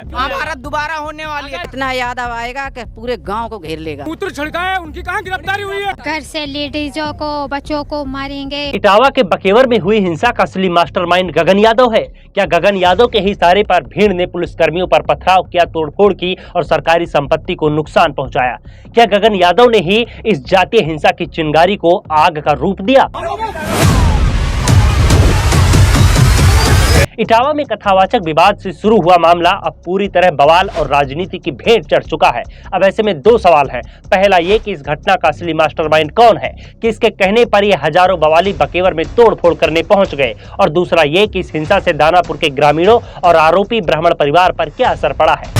हमारा दोबारा होने वाली है। इतना याद आएगा कि पूरे गांव को घेर लेगा। पुत्र छिड़का है, उनकी कहाँ गिरफ्तारी हुई है? घर से लेडीजों को बच्चों को मारेंगे। इटावा के बकेवर में हुई हिंसा का असली मास्टरमाइंड गगन यादव है। क्या गगन यादव के ही इशारे पर भीड़ ने पुलिसकर्मियों पर पथराव किया, तोड़फोड़ की और सरकारी संपत्ति को नुकसान पहुंचाया? क्या गगन यादव ने ही इस जातीय हिंसा की चिंगारी को आग का रूप दिया? इटावा में कथावाचक विवाद से शुरू हुआ मामला अब पूरी तरह बवाल और राजनीति की भेंट चढ़ चुका है। अब ऐसे में दो सवाल हैं। पहला ये कि इस घटना का असली मास्टरमाइंड कौन है, किसके कहने पर ये हजारों बवाली बकेवर में तोड़फोड़ करने पहुंच गए, और दूसरा ये कि इस हिंसा से दानापुर के ग्रामीणों और आरोपी ब्राह्मण परिवार पर क्या असर पड़ा है।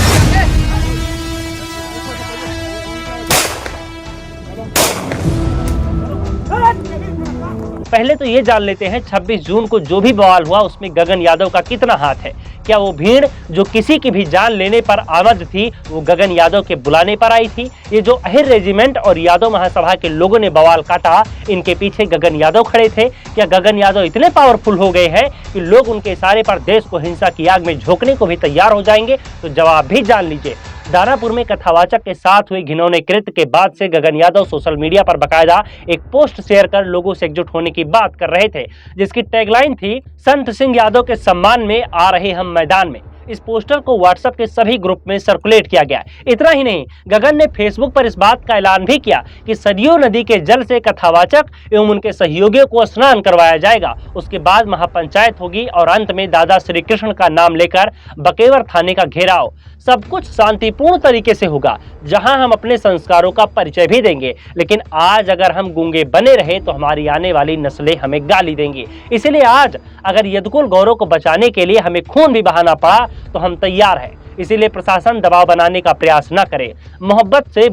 पहले तो ये जान लेते हैं 26 जून को जो भी बवाल हुआ उसमें गगन यादव का कितना हाथ है। क्या वो भीड़ जो किसी की भी जान लेने पर आमद थी वो गगन यादव के बुलाने पर आई थी? ये जो अहिर रेजिमेंट और यादव महासभा के लोगों ने बवाल काटा, इनके पीछे गगन यादव खड़े थे? क्या गगन यादव इतने पावरफुल हो गए हैं कि लोग उनके इशारे पर देश को हिंसा की आग में झोंकने को भी तैयार हो जाएंगे? तो जवाब भी जान लीजिए। दानापुर में कथावाचक के साथ हुए घिनौने कृत्य के बाद से गगन यादव सोशल मीडिया पर बकायदा एक पोस्ट शेयर कर लोगों से एकजुट होने की बात कर रहे थे, जिसकी टैगलाइन थी, संत सिंह यादव के सम्मान में आ रहे हम मैदान में। इस पोस्टर को व्हाट्सएप के सभी ग्रुप में सर्कुलेट किया गया। इतना ही नहीं, गगन ने फेसबुक पर इस बात का ऐलान भी किया कि सरयू नदी के जल से कथावाचक एवं उनके सहयोगियों को स्नान करवाया जाएगा। उसके बाद महापंचायत होगी और अंत में दादा श्री कृष्ण का नाम लेकर बकेवर थाने का घेराव। सब कुछ शांतिपूर्ण तरीके से होगा, जहां हम अपने संस्कारों का परिचय भी देंगे। लेकिन आज अगर हम गूंगे बने रहे तो हमारी आने वाली नस्लें हमें गाली देंगी। इसलिए आज अगर यदुकुल गौरव को बचाने के लिए हमें खून भी बहाना पड़ा तो हम तैयार हैं। इसीलिए प्रशासन दबाव बनाने का प्रयास न करे। मोहब्बत से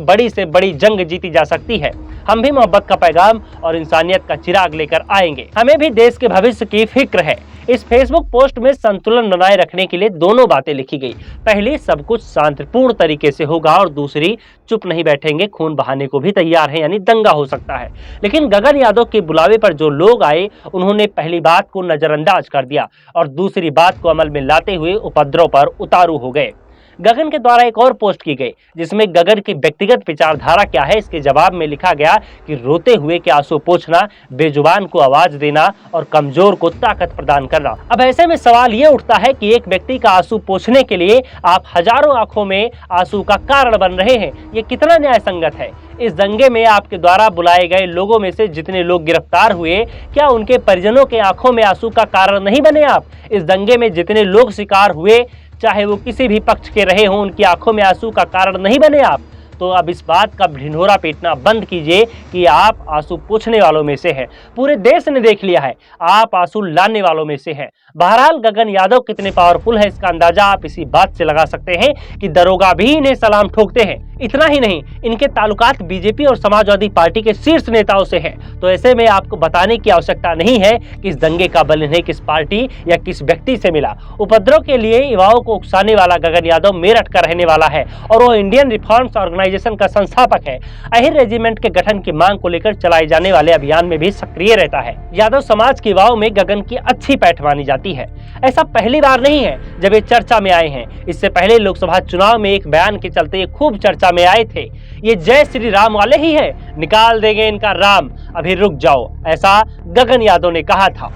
बड़ी जंग जीती जा सकती है। हम भी मोहब्बत का पैगाम और इंसानियत का चिराग लेकर आएंगे। हमें भी देश के भविष्य की फिक्र है। इस फेसबुक पोस्ट में संतुलन बनाए रखने के लिए दोनों बातें लिखी गई। पहली, सब कुछ शांतिपूर्ण तरीके से होगा, और दूसरी, चुप नहीं बैठेंगे, खून बहाने को भी तैयार है, यानी दंगा हो सकता है। लेकिन गगन यादव के बुलावे पर जो लोग आए उन्होंने पहली बात को नजरअंदाज कर दिया और दूसरी बात को अमल में लाते हुए उपद्रव पर उतारू हो गए। गगन के द्वारा एक और पोस्ट की गई जिसमें गगन की व्यक्तिगत विचारधारा क्या है इसके जवाब में लिखा गया कि रोते हुए के आंसू पोंछना, बेजुबान को आवाज देना और कमजोर को ताकत प्रदान करना। अब ऐसे में सवाल ये उठता है कि एक व्यक्ति का आंसू पोंछने के लिए आप हजारों आंखों में आंसू का कारण बन रहे हैं। ये कितना न्याय संगत है? इस दंगे में आपके द्वारा बुलाए गए लोगों में से जितने लोग गिरफ्तार हुए, क्या उनके परिजनों के आंखों में आंसू का कारण नहीं बने आप? इस दंगे में जितने लोग शिकार हुए, चाहे वो किसी भी पक्ष के रहे हों, उनकी आंखों में आंसू का कारण नहीं बने आप? तो अब इस बात का ढिंढोरा पीटना बंद कीजिए कि आप आंसू पोंछने वालों में से हैं। पूरे देश ने देख लिया है, आप आंसू लाने वालों में से हैं। बहरहाल गगन यादव कितने पावरफुल है इसका अंदाजा आप इसी बात से लगा सकते हैं कि दरोगा भी इन्हें सलाम ठोकते हैं। इतना ही नहीं, इनके ताल्लुकात बीजेपी और समाजवादी पार्टी के शीर्ष नेताओं से हैं। तो ऐसे में आपको बताने की आवश्यकता नहीं है कि इस दंगे का बल इन्हें किस पार्टी या किस व्यक्ति से मिला। उपद्रव के लिए युवाओं को उकसाने वाला गगन यादव मेरठ का रहने वाला है और वो इंडियन रिफॉर्म्स ऑर्गेनाइजेशन का संस्थापक है। अहिर रेजिमेंट के गठन की मांग को लेकर चलाए जाने वाले अभियान में भी सक्रिय रहता है। यादव समाज के युवाओं में गगन की अच्छी पैठ मानी जाती है। ऐसा पहली बार नहीं है जब ये चर्चा में आए हैं। इससे पहले लोकसभा चुनाव में एक बयान के चलते ये खूब चर्चा में आए थे। ये जय श्री राम वाले ही हैं, निकाल देंगे इनका राम, अभी रुक जाओ, ऐसा गगन यादव ने कहा था।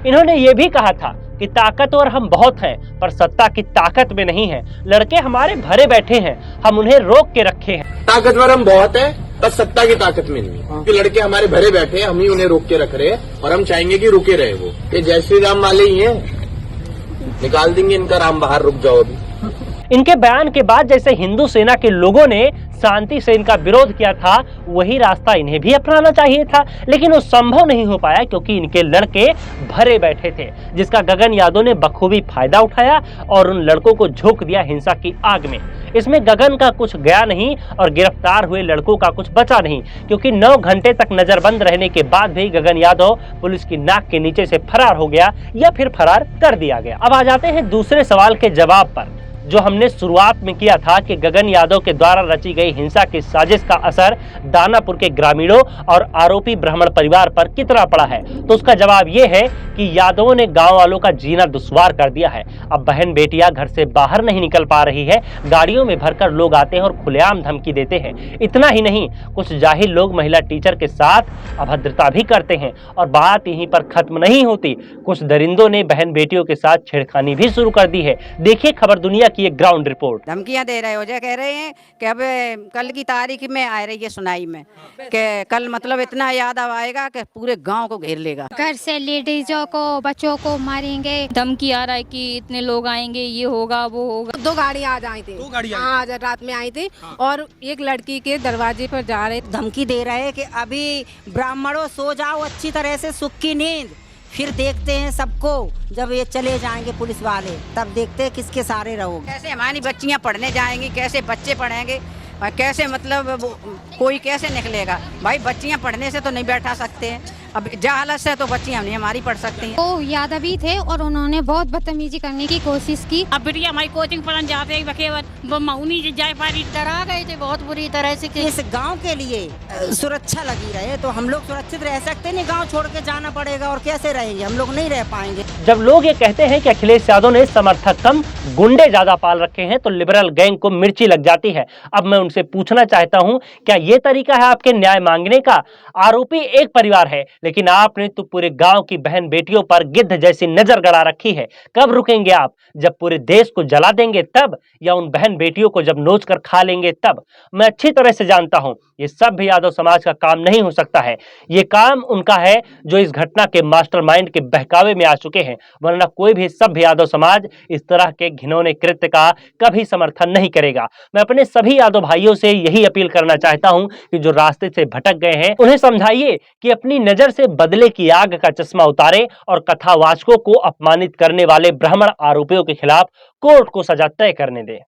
इन्होंने ये भी कहा था कि ताकतवर हम बहुत हैं पर सत्ता की ताकत में नहीं है। लड़के हमारे भरे बैठे हैं, हम उन्हें रोक के रखे हैं। ताकतवर हम बहुत हैं पर सत्ता की ताकत में नहीं है, क्योंकि लड़के हमारे भरे बैठे हैं, हम ही उन्हें रोक के रख रहे हैं और हम चाहेंगे कि रुके रहे। वो ये जय श्री राम वाले ही हैं, निकाल देंगे इनका राम बाहर, रुक जाओ अभी। इनके बयान के बाद जैसे हिंदू सेना के लोगों ने शांति से इनका विरोध किया था, वही रास्ता इन्हें भी अपनाना चाहिए था। लेकिन वो संभव नहीं हो पाया क्योंकि इनके लड़के भरे बैठे थे, जिसका गगन यादव ने बखूबी फायदा उठाया और उन लड़कों को झोंक दिया हिंसा की आग में। इसमें गगन का कुछ गया नहीं और गिरफ्तार हुए लड़कों का कुछ बचा नहीं, क्योंकि 9 घंटे तक नजरबंद रहने के बाद भी गगन यादव पुलिस की नाक के नीचे से फरार हो गया या फिर फरार कर दिया गया। अब आ जाते हैं दूसरे सवाल के जवाब पर। जो हमने शुरुआत में किया था कि गगन यादव के द्वारा रची गई हिंसा की साजिश का असर दानापुर के ग्रामीणों और आरोपी ब्राह्मण परिवार पर कितना पड़ा है, तो उसका जवाब यह है कि यादवों ने गांव वालों का जीना दुश्वार कर दिया है। अब बहन बेटियां घर से बाहर नहीं निकल पा रही है, गाड़ियों में भरकर लोग आते हैं और खुलेआम धमकी देते हैं। इतना ही नहीं, कुछ जाहिल लोग महिला टीचर के साथ अभद्रता भी करते हैं और बात यहीं पर खत्म नहीं होती। कुछ दरिंदों ने बहन बेटियों के साथ छेड़खानी भी शुरू कर दी है। देखिए खबर दुनिया की एक ग्राउंड रिपोर्ट। धमकियां दे रहे हो, जो कह रहे हैं कि अब कल की तारीख में आ रही है सुनाई में कि कल मतलब इतना यादव आएगा कि पूरे गांव को घेर लेगा। घर से लेडीजों को बच्चों को मारेंगे। धमकी आ रहा है कि इतने लोग आएंगे, ये होगा वो होगा। 2 गाड़ी आज आई थी, आज रात में आई थी और एक लड़की के दरवाजे पर जा रहे। धमकी दे रहे हैं कि अभी ब्राह्मणों सो जाओ अच्छी तरह से, सुख की नींद, फिर देखते हैं सबको। जब ये चले जाएंगे पुलिस वाले तब देखते हैं किसके सहारे रहोगे। कैसे हमारी बच्चियां पढ़ने जाएंगी, कैसे बच्चे पढ़ेंगे और कैसे मतलब कोई कैसे निकलेगा। भाई बच्चियां पढ़ने से तो नहीं बैठा सकते हैं, अब जहालत से तो बच्चियां नहीं हमारी पढ़ सकती हैं। वो यादव ही थे और उन्होंने बहुत बदतमीजी करने की कोशिश की। अब बिटिया हमारी कोचिंग पढ़ने जाते हैं वो मऊनी जाए पारी डरा गए थे बहुत बुरी तरह से कि इस गांव के लिए सुरक्षा लगी रहे तो हम लोग सुरक्षित रह सकते नहीं। गांव छोड़ के जाना पड़ेगा और कैसे रहेंगे, हम लोग नहीं रह पाएंगे। जब लोग ये कहते हैं कि अखिलेश यादव ने समर्थक कम गुंडे ज्यादा पाल रखे हैं तो लिबरल गैंग को मिर्ची लग जाती है। अब मैं उनसे पूछना चाहता हूं, क्या ये तरीका है आपके न्याय मांगने का? आरोपी एक परिवार है, लेकिन आपने तो पूरे गांव की बहन बेटियों पर गिद्ध जैसी नजर गड़ा रखी है। कब रुकेंगे आप? जब पूरे देश को जला देंगे तब, या उन बहन बेटियों को जब नोच कर खा लेंगे तब? मैं अच्छी तरह से जानता हूं ये सब भी यादव समाज का काम नहीं हो सकता है। ये काम उनका है जो इस घटना के मास्टरमाइंड के बहकावे में आ चुके हैं, वरना कोई भी सभ्य यादव समाज इस तरह के घिनौने कृत्य का कभी समर्थन नहीं करेगा। मैं अपने सभी यादव भाइयों से यही अपील करना चाहता हूं कि जो रास्ते से भटक गए हैं उन्हें समझाइए कि अपनी नजर से बदले की आग का चश्मा उतारे और कथावाचकों को अपमानित करने वाले ब्राह्मण आरोपियों के खिलाफ कोर्ट को सजा तय करने दें।